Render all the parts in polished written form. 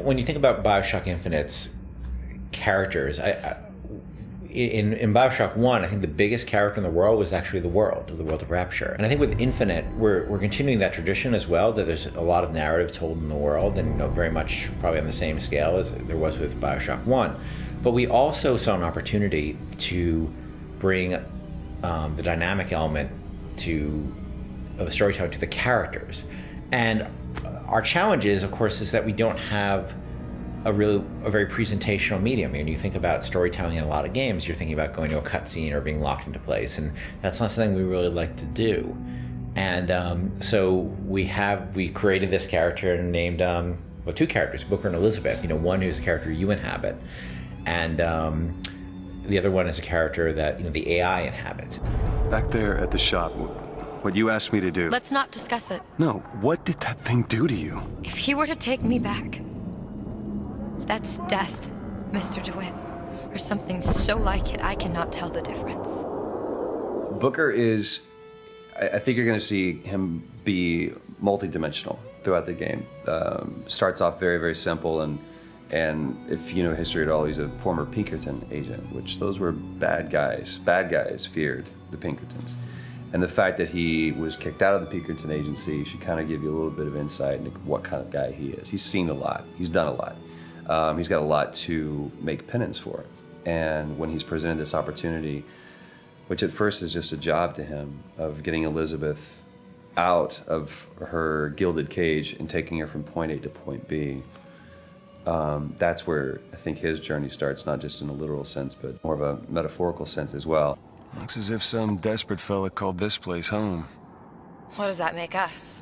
When you think about BioShock Infinite's characters, in BioShock 1, I think the biggest character in the world was actually the world of Rapture. And I think with Infinite, we're continuing that tradition as well, that there's a lot of narrative told in the world, and very much probably on the same scale as there was with BioShock 1. But we also saw an opportunity to bring the dynamic element of storytelling to the characters. And our challenge is, of course, is that we don't have a very presentational medium. I mean, you think about storytelling in a lot of games, you're thinking about going to a cutscene or being locked into place, and that's not something we really like to do. And so we created this character and named two characters, Booker and Elizabeth. One who's a character you inhabit, and the other one is a character that the AI inhabits. Back there at the shop, what you asked me to do. Let's not discuss it. No, what did that thing do to you? If he were to take me back, that's death, Mr. DeWitt. Or something so like it, I cannot tell the difference. Booker is, I think you're gonna see him be multi-dimensional throughout the game. Starts off very, very simple, and if you know history at all, he's a former Pinkerton agent, which those were bad guys. Bad guys feared the Pinkertons. And the fact that he was kicked out of the Pinkerton agency should kind of give you a little bit of insight into what kind of guy he is. He's seen a lot, he's done a lot. He's got a lot to make penance for. And when he's presented this opportunity, which at first is just a job to him, of getting Elizabeth out of her gilded cage and taking her from point A to point B, that's where I think his journey starts, not just in a literal sense, but more of a metaphorical sense as well. Looks as if some desperate fella called this place home. What does that make us?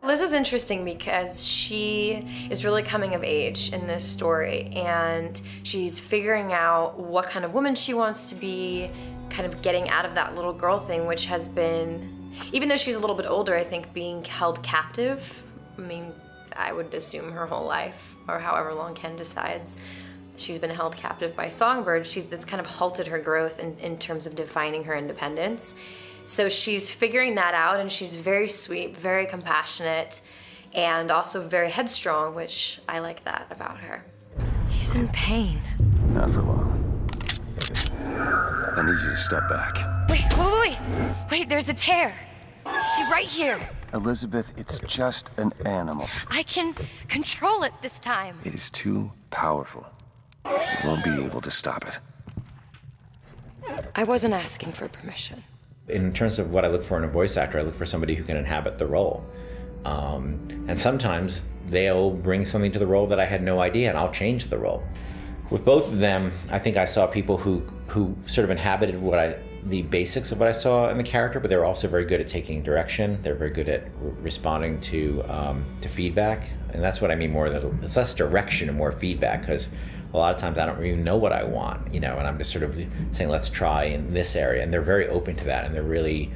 Liz is interesting because she is really coming of age in this story, and she's figuring out what kind of woman she wants to be, kind of getting out of that little girl thing, which has been, even though she's a little bit older, I think being held captive, I mean, I would assume her whole life, or however long Ken decides, she's been held captive by Songbird. That's kind of halted her growth in terms of defining her independence. So she's figuring that out, and she's very sweet, very compassionate, and also very headstrong, which I like that about her. He's in pain. Not for long. I need you to step back. Wait, there's a tear. See, right here. Elizabeth, it's just an animal. I can control it this time. It is too powerful. You won't be able to stop it. I wasn't asking for permission. In terms of what I look for in a voice actor, I look for somebody who can inhabit the role. And sometimes they'll bring something to the role that I had no idea, and I'll change the role. With both of them, I think I saw people who sort of inhabited the basics of what I saw in the character, but they're also very good at taking direction. They're very good at responding to feedback, and that's what I mean more. It's less direction and more feedback, because a lot of times I don't even know what I want, and I'm just sort of saying, let's try in this area, and they're very open to that, and they're really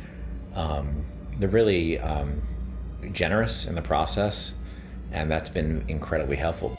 generous in the process, and that's been incredibly helpful.